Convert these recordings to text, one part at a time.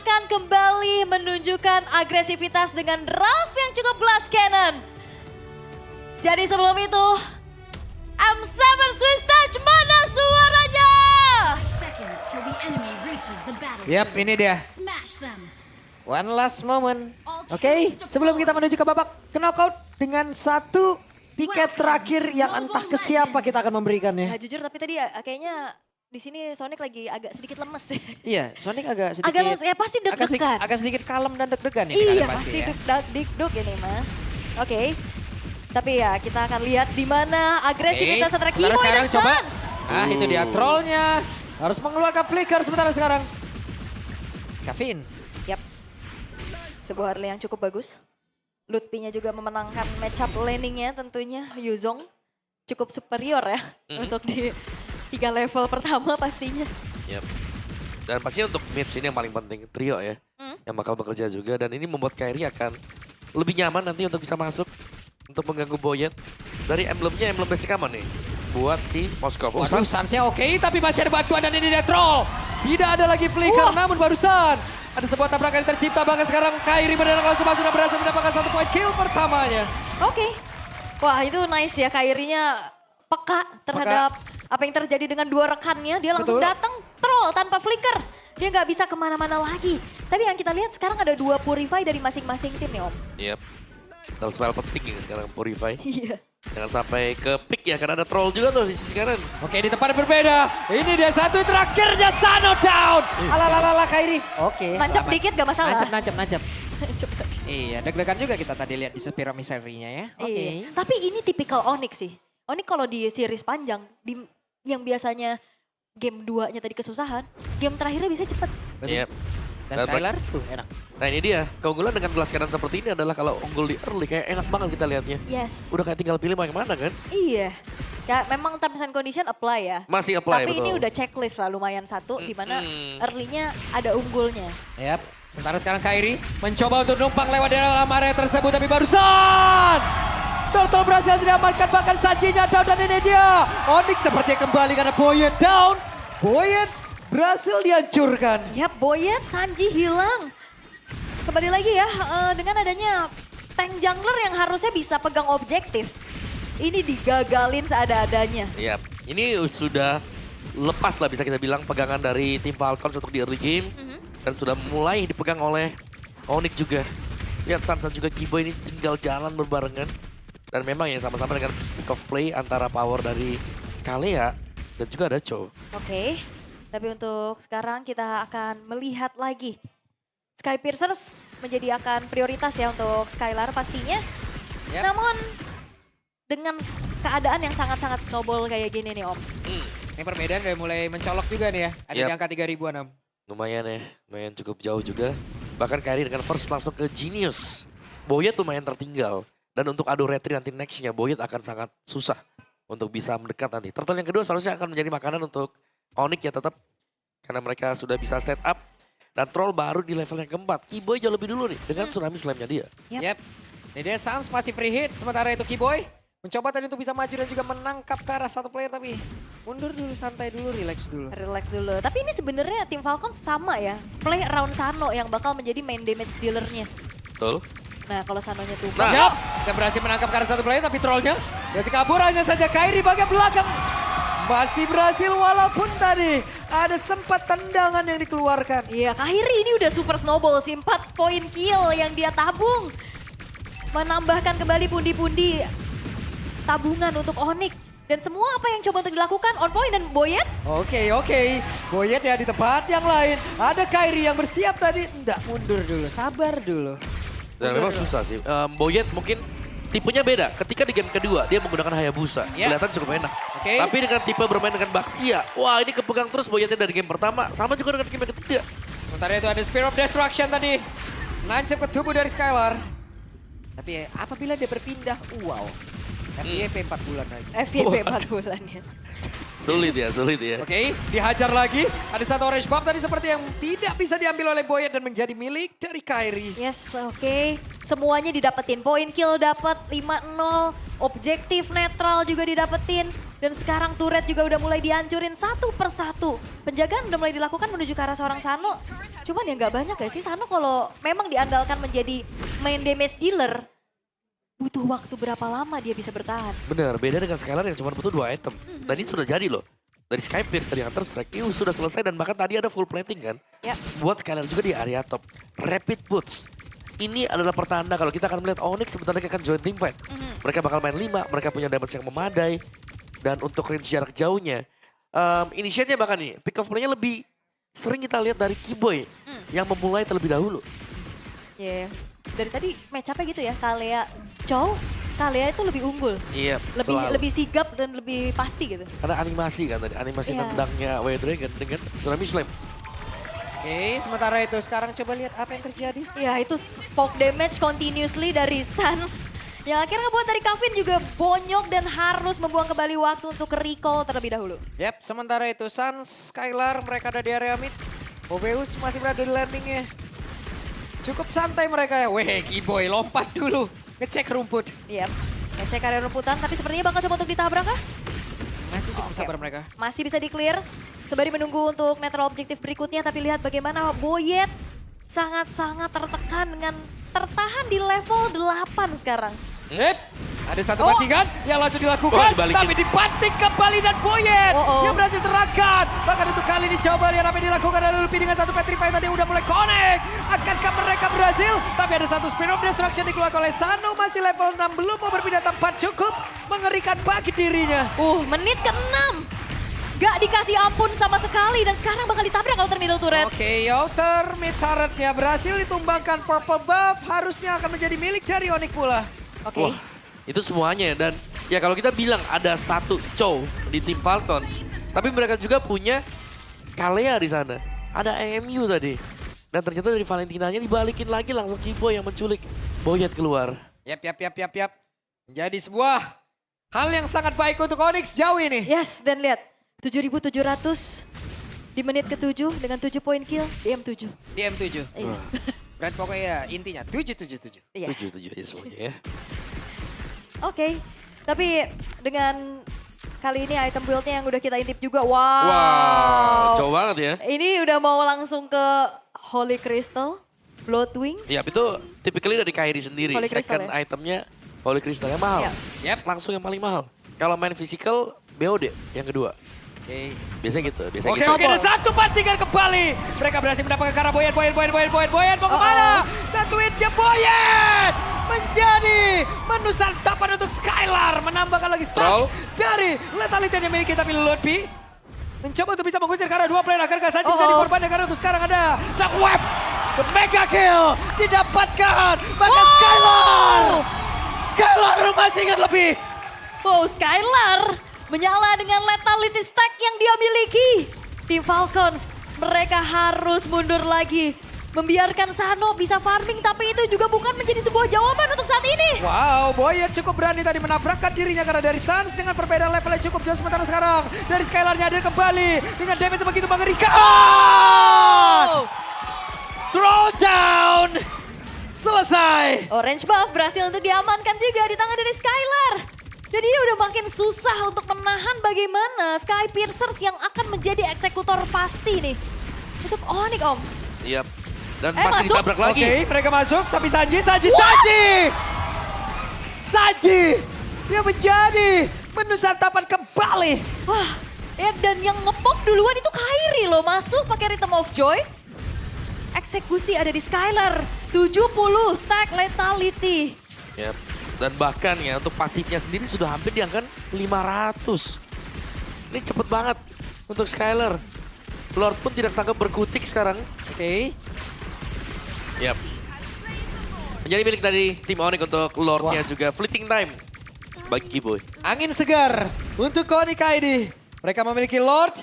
akan kembali menunjukkan agresivitas dengan draft yang cukup blast cannon. Jadi sebelum itu, M7 Swiss Touch mana suaranya? Yap, ini dia. One last moment. Oke, sebelum kita menuju ke babak knockout dengan satu tiket terakhir yang entah ke siapa kita akan memberikannya. Nah, jujur tapi tadi kayaknya di sini Sonic lagi agak sedikit lemes. Iya, Sonic agak sedikit. Agak lemes, ya pasti deg-degan. Agak sedikit kalem dan deg-degan ya. Iya, pasti ya. deg-deg ini mah. Oke. Tapi ya kita akan lihat di mana agresivitas antara Kimo dan coba. Sans. Nah, itu dia trollnya. Harus mengeluarkan flicker sementara sekarang. Kevin. Yap. Sebuah early yang cukup bagus. Lutfi-nya juga memenangkan matchup laningnya tentunya. Yuzong cukup superior ya untuk di 3 level pertama pastinya. Yep. Dan pastinya untuk mid sini yang paling penting trio ya. Yang bakal bekerja juga dan ini membuat Kairi akan lebih nyaman nanti untuk bisa masuk untuk mengganggu Boyet. Dari emblemnya emblem basic aman nih buat si Moskov. Waduh, Sansnya oke, tapi masih ada bantuan dan ini dia troll. Tidak ada lagi flicker, namun barusan ada sebuah tabrakan yang tercipta. Bahkan sekarang Kairi berdarah langsung sudah berhasil mendapatkan 1 poin kill pertamanya. Oke. Wah itu nice ya, Kairinya peka terhadap apa yang terjadi dengan dua rekannya. Dia langsung datang troll tanpa flicker. Dia nggak bisa kemana-mana lagi. Tapi yang kita lihat sekarang ada 2 purify dari masing-masing tim ya Om. Yep. Terus spell penting sekarang Purify. Iya. Jangan sampai ke pick ya karena ada troll juga tuh di sisi kanan. Oke, di tempat yang berbeda. Ini dia satu terakhirnya Sano down. Alalala Kairi. Oke, Nancap selamat. dikit gak masalah. Nancap. Coba. Iya, deg-degan juga kita tadi lihat di Sepiro Misery-nya ya. Oke. Iya. Tapi ini tipikal Onyx sih. Onyx kalau di series panjang, yang biasanya game 2-nya tadi kesusahan, game terakhirnya bisa cepet. Yep. Dan Skylar tuh enak. Nah ini dia, keunggulan dengan gelas kanan seperti ini adalah kalau unggul di early kayak enak banget kita lihatnya. Yes. Udah kayak tinggal pilih mau yang mana kan? Iya. Ya memang terms and condition apply ya. Masih apply, Tapi betul. ini udah checklist lah lumayan satu, di mana early-nya ada unggulnya. Yap. Sementara sekarang Kairi mencoba untuk numpang lewat dalam area tersebut, tapi barusan Turtle berhasil diamankan, bahkan Sanjinya down dan ini dia. Onyx seperti kembali karena Boyet down. Boyet berhasil dihancurkan. Yap, Boyet, Sanji hilang. Kembali lagi ya, dengan adanya tank jungler yang harusnya bisa pegang objektif. Ini digagalin seada-adanya. Iya, ini sudah lepas lah bisa kita bilang pegangan dari tim Falcons untuk di early game. Dan sudah mulai dipegang oleh Onyx juga. Lihat Sansa juga Kibo ini tinggal jalan berbarengan. Dan memang yang sama-sama dengan pick of play antara power dari Kalea dan juga ada Cho. Oke, tapi untuk sekarang kita akan melihat lagi. Sky Piercers menjadi akan prioritas ya untuk Skylar pastinya. Yap. Namun dengan keadaan yang sangat-sangat snowball kayak gini nih Om. Ini perbedaan udah mulai mencolok juga nih ya. Ada Yap. di angka 3000-an Om. Lumayan ya, lumayan cukup jauh juga. Bahkan Kairi dengan first langsung ke Genius. Boyet lumayan tertinggal. Dan untuk adu retri nanti nextnya Boyet akan sangat susah untuk bisa mendekat nanti. Turtle yang kedua seharusnya akan menjadi makanan untuk Onyx ya tetap. Karena mereka sudah bisa set up. Dan troll baru di level yang keempat. Kiboy jauh lebih dulu nih dengan tsunami slam-nya dia. Yap. Ini dia Sans masih free hit. Sementara itu Kiboy mencoba tadi untuk bisa maju dan juga menangkap ke arah satu player. Tapi mundur dulu, santai dulu, relax dulu. Relax dulu. Tapi ini sebenarnya tim Falcon sama ya. Play around Sano yang bakal menjadi main damage dealernya. Betul. Nah kalau Sanonya tuh. Nah. Yap, dan berhasil menangkap ke arah satu player tapi trollnya berhasil kabur, hanya saja Kairi bagian belakang. Masih berhasil walaupun tadi ada sempat tendangan yang dikeluarkan. Iya, Kairi ini udah super snowball sih. 4 poin kill yang dia tabung. Menambahkan kembali pundi-pundi tabungan untuk Onyx. Dan semua apa yang coba untuk dilakukan on point dan Boyet. Oke. Boyet ya di tempat yang lain. Ada Kairi yang bersiap tadi. Enggak, mundur dulu, sabar dulu. Dan memang susah sih. Boyet mungkin tipenya beda. Ketika di game kedua dia menggunakan Hayabusa. Kelihatan cukup enak. Oke. Tapi dengan tipe bermain dengan Baxia. Wah ini kepegang terus Boyetnya dari game pertama. Sama juga dengan game yang ketiga. Sementara itu ada Spear of Destruction tadi. Nancap ke tubuh dari Skylar. Tapi apabila dia berpindah, wow. FYP 4 bulan lagi. FYP 4 bulan ya. Sulit ya. Oke, dihajar lagi. Ada satu orange buff tadi seperti yang tidak bisa diambil oleh Boyet dan menjadi milik dari Kairi. Yes, oke. Semuanya didapetin. Poin kill dapat 5-0. Objektif netral juga didapetin. Dan sekarang turret juga udah mulai dihancurin satu persatu. Penjagaan udah mulai dilakukan menuju ke arah seorang Sano. Cuman ya nggak banyak ya sih Sano kalau memang diandalkan menjadi main damage dealer. Butuh waktu berapa lama dia bisa bertahan. Bener, beda dengan Skylar yang cuma butuh 2 item. Dan ini sudah jadi loh. Dari Sky Pierce, dari Hunter Strike, ini sudah selesai dan bahkan tadi ada full plating kan. Ya. Buat Skylar juga di area top. Rapid Boots. Ini adalah pertanda kalau kita akan melihat Onyx sebentar lagi akan join team fight. Mereka bakal main 5, mereka punya damage yang memadai. Dan untuk range jarak jauhnya, initiate-nya bahkan nih, pick off play-nya lebih sering kita lihat dari Keyboy yang memulai terlebih dahulu. Ya, dari tadi match up-nya gitu ya, Kalea Chow, Kalea itu lebih unggul. Iya, Lebih sigap dan lebih pasti gitu. karena animasi kan tadi, animasi Iya. nendangnya White Dragon dengan Tsunami Slam. Oke, sementara itu sekarang coba lihat apa yang terjadi. Ya itu fog damage continuously dari Sans. Yang akhirnya ngebuat dari Kavin juga bonyok dan harus membuang kembali waktu untuk ke recall terlebih dahulu. Yap, sementara itu Sans, Skylar mereka ada di area mid. Obeus masih berada di landingnya. Cukup santai mereka ya. Weh, Keyboy lompat dulu. Ngecek rumput. Iya, ngecek area rumputan tapi sepertinya bakal coba untuk ditabrak kah? Masih cukup sabar mereka. Masih bisa di-clear. Sembari menunggu untuk netral objektif berikutnya tapi lihat bagaimana Boyet sangat-sangat tertekan dengan tertahan di level 8 sekarang. Yep. Ada satu bantingan yang langsung dilakukan, dibalikin. tapi dibanting kembali dan Boyet yang berhasil terangkat. Bahkan untuk kali ini coba lihat apa yang dilakukan oleh Luffy dengan satu petrify tadi udah mulai connect. Akankah mereka berhasil? Tapi ada satu spin off destruction dikeluarkan oleh Sano, masih level 6, belum mau berpindah tempat, cukup mengerikan bagi dirinya. Menit ke-6. Gak dikasih ampun sama sekali dan sekarang bakal ditabrak outer middle turret. Oke, outer mid turretnya berhasil ditumbangkan, purple buff harusnya akan menjadi milik dari Onyx pula. Oke. Wah, itu semuanya dan ya kalau kita bilang ada satu Chow di tim Falcons, tapi mereka juga punya Kalea di sana. Ada AMU tadi. Dan ternyata dari Valentinanya dibalikin lagi langsung Keyboy yang menculik Boyet keluar. Yap. Menjadi sebuah hal yang sangat baik untuk Onyx jauh ini. Yes, dan lihat 7.700 di menit ke-7 dengan 7 poin kill di M7. Di M7. Iya. Berarti pokoknya intinya 777. Iya. 7-7 aja semuanya ya. Oke, tapi dengan kali ini item build-nya yang udah kita intip juga. Wow. Wow, jauh banget ya. Ini udah mau langsung ke Holy Crystal, Blood Wings. Iya, itu typically dari Kairi sendiri. Holy Crystal Second ya? itemnya Holy Crystal yang mahal. Iya. Yap. Langsung yang paling mahal. Kalau main physical, BOD yang kedua. Oke. Biasanya gitu, biasanya Oke, gitu. ada satu bantingan kembali. Mereka berhasil mendapatkan karena Boyet mau kemana? Satu hit Boyet menjadi menusantapan untuk Skylar. Menambahkan lagi Troll. start dari lethality yang dimiliki tapi Ludwig mencoba untuk bisa mengusir karena dua player. Akankah saja menjadi korban karena untuk sekarang ada Dark Web. The mega kill didapatkan. Bahkan Skylar masih ingat lebih. Wow, Skylar menyala dengan lethality stack yang dia miliki. Tim Falcons, mereka harus mundur lagi. Membiarkan Sano bisa farming, tapi itu juga bukan menjadi sebuah jawaban untuk saat ini. Wow, Boyet cukup berani tadi menabrakkan dirinya karena dari Sans dengan perbedaan levelnya cukup jauh sementara sekarang. Dari Skylarnya hadir kembali dengan damage begitu mengerikan. Wow. Throwdown. Selesai. Orange buff berhasil untuk diamankan juga di tangan dari Skylar. Jadi ini udah makin susah untuk menahan bagaimana Sky Piercers yang akan menjadi eksekutor pasti nih. Untuk Onyx, Om. Iya. Dan masuk. pasti ditabrak lagi. Oke, mereka masuk tapi Sanji. Dia menjadi menusantapan kembali. Wah, ya dan yang ngepok duluan itu Kairi loh. Masuk pakai Rhythm of Joy. Eksekusi ada di Skylar. 70 stack lethality. Yap. Dan bahkan ya untuk pasifnya sendiri sudah hampir di angka 500. Ini cepet banget untuk Skylar. Lord pun tidak sanggup berkutik sekarang. Oke. Yap. Menjadi milik dari tim Onyx untuk Lordnya juga. Fleeting time bagi Keyboy. Angin segar untuk Onyx ID. Mereka memiliki Lord.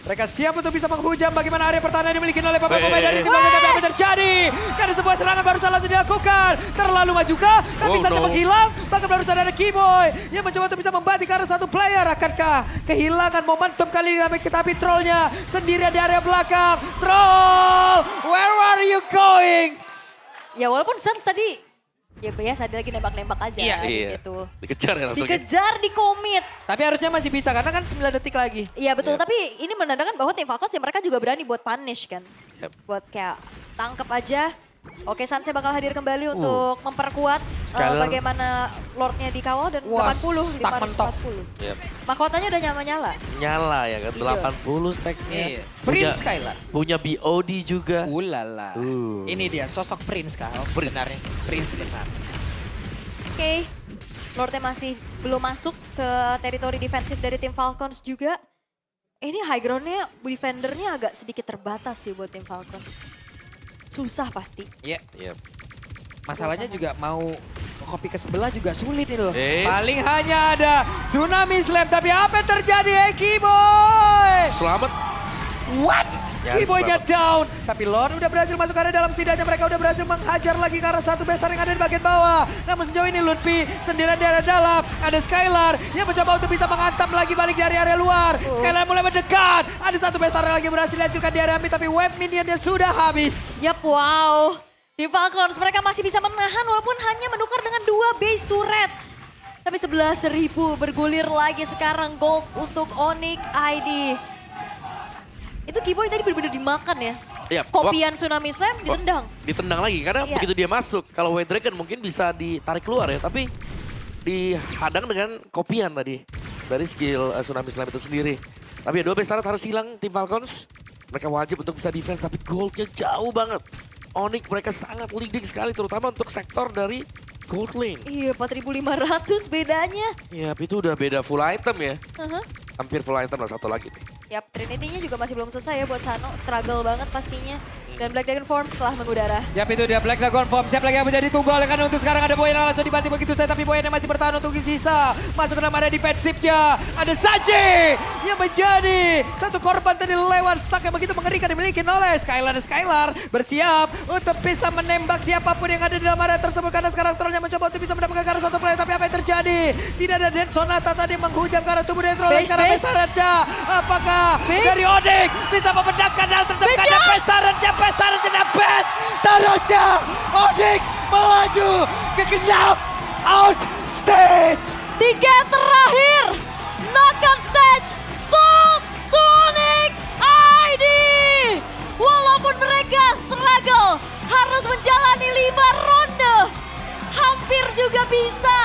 Mereka siap untuk bisa menghujam bagaimana area pertahanan dimiliki oleh pemain-pemain dari tim Onyx. Apa yang terjadi? Karena sebuah serangan barusan langsung dilakukan. Terlalu maju kah? Tapi saja menghilang. Bahkan barusan ada Keyboy yang mencoba untuk bisa membanting karena satu player. Akankah kehilangan momentum kali ini? Tapi Trollnya sendirian di area belakang. Troll, where are you going? Ya walaupun Sans tadi Ya biasa dia lagi nembak-nembak aja Iya. di Iya. situ. Dikejar ya langsung. Dikejar, di komit. Tapi harusnya masih bisa karena kan 9 detik lagi. Iya betul, Yep. tapi ini menandakan bahwa tim Falcons ya mereka juga berani buat punish kan. Yep. Buat kayak tangkap aja. Oke, Sanse bakal hadir kembali untuk memperkuat Skylar. bagaimana Lordnya dikawal dan Wah, 80, stuck 540. Yep. Mahkotanya udah nyala-nyala. Nyala ya kan, Iya. 80 stacknya. Iya. Prince Skylar. Punya BOD juga. Ulala. Ini dia sosok Prince kah? Prince. Sebenarnya. Prince benar. Oke, Lordnya masih belum masuk ke teritori defensif dari tim Falcons juga. Ini high groundnya, defendernya agak sedikit terbatas sih buat tim Falcons. Susah pasti. Iya. Yep. Masalahnya juga mau kopi ke sebelah juga sulit nih loh. Paling hanya ada Tsunami Slam. Tapi apa yang terjadi Eki Boy? Selamat. What? Ya, Keyboynya selamat. down. Tapi Lord udah berhasil masuk area dalam, setidaknya mereka udah berhasil menghajar lagi ke arah satu besar yang ada di bagian bawah. Namun sejauh ini Lutfi sendirian di area dalam. Ada Skylar yang mencoba untuk bisa menghantam lagi balik dari area luar. Skylar mulai mendekat. Ada satu besar yang lagi berhasil dihancurkan di area mid, tapi web minionnya sudah habis. Yap, wow. Tim Falcons mereka masih bisa menahan walaupun hanya menukar dengan 2 base turret. Tapi 11.000 bergulir lagi sekarang gold untuk Onyx ID. Itu Keyboy tadi benar-benar dimakan ya. Iya, Kopian Tsunami Slam ditendang. Ditendang lagi karena Iya. begitu dia masuk. Kalau White Dragon mungkin bisa ditarik keluar ya. Tapi dihadang dengan kopian tadi. Dari skill Tsunami Slam itu sendiri. Tapi ya 2 base turret harus hilang tim Falcons. Mereka wajib untuk bisa defense tapi goldnya jauh banget. Onyx mereka sangat leading sekali terutama untuk sektor dari gold lane. Iya, 4.500 bedanya. Ya itu udah beda full item ya. Aha. Hampir full item lah satu lagi nih. Yap, Trinity-nya juga masih belum selesai ya buat Sano. Struggle banget pastinya. Dan Black Dragon Form telah mengudara. Yap, itu dia Black Dragon Form. Siap lagi yang menjadi tunggal. Karena untuk sekarang ada Boyan langsung dibanting begitu saja. Tapi Boyan masih bertahan untuk sisa. Masuk ke dalam area defensifnya. Ada Sanji yang menjadi satu korban tadi lewat stuck yang begitu mengerikan dimiliki oleh Skylar. Skylar bersiap untuk bisa menembak siapapun yang ada di dalam area tersebut. Karena sekarang trollnya mencoba untuk bisa mendapatkan ke arah satu player. Tapi apa yang terjadi? Tidak ada Dead Sonata tadi menghujam ke arah tubuh Dead Troll. Base, Sekarang base. Pesta apakah Base. dari Onyx bisa memecahkan hal tersebut? Base Karena ya. Pesta dan best terusnya Onyx melaju ke knockout out stage. 3 terakhir. Knockout stage. Sold to Onyx ID. Walaupun mereka struggle harus menjalani 5 ronde. Hampir juga bisa